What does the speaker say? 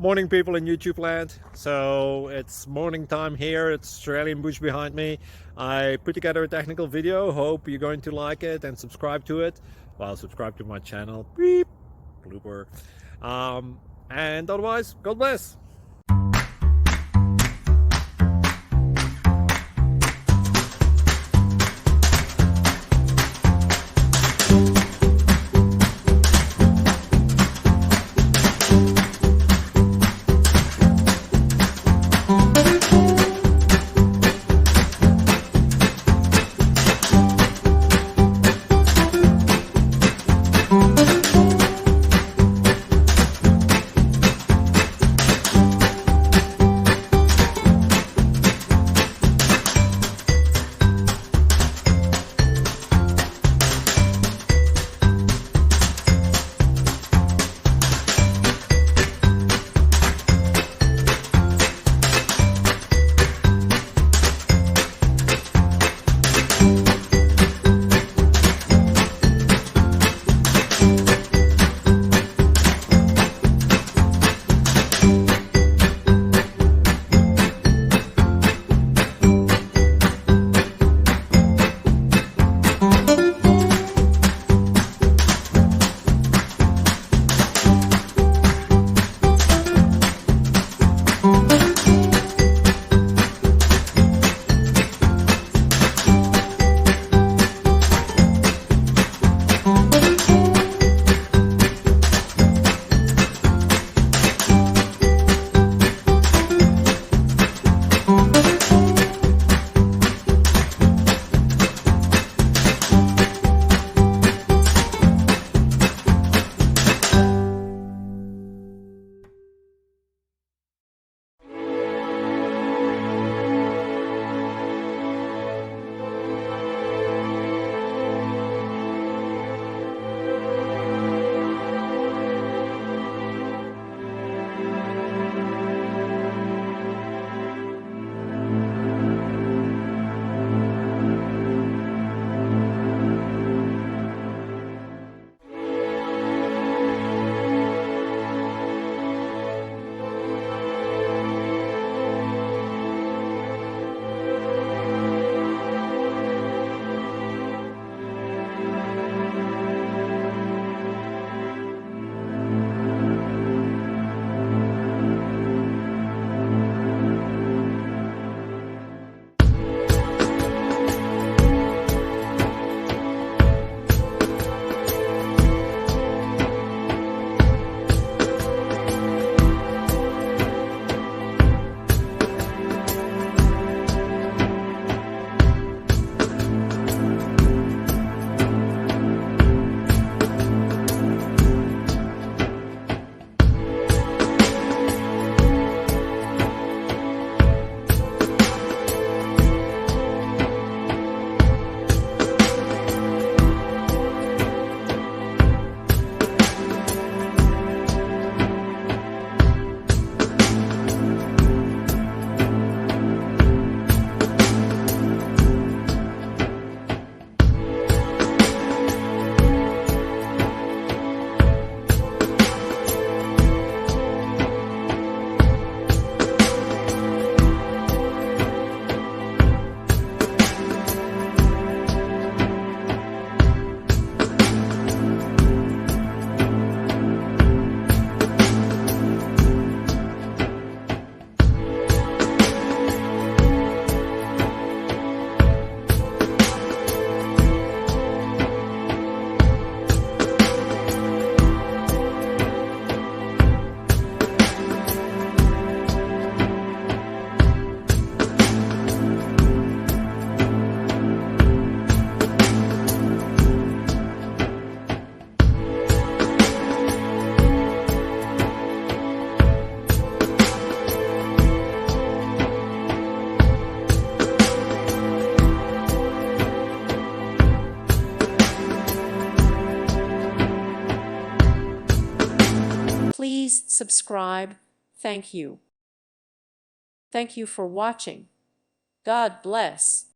Morning, people in YouTube land. So it's morning time here. It's Australian bush behind me. I put together a technical video. Hope you're going to like it and subscribe to it. Well, subscribe to my channel. Beep. Blooper. And otherwise, God bless. Please subscribe. Thank you. Thank you for watching. God bless.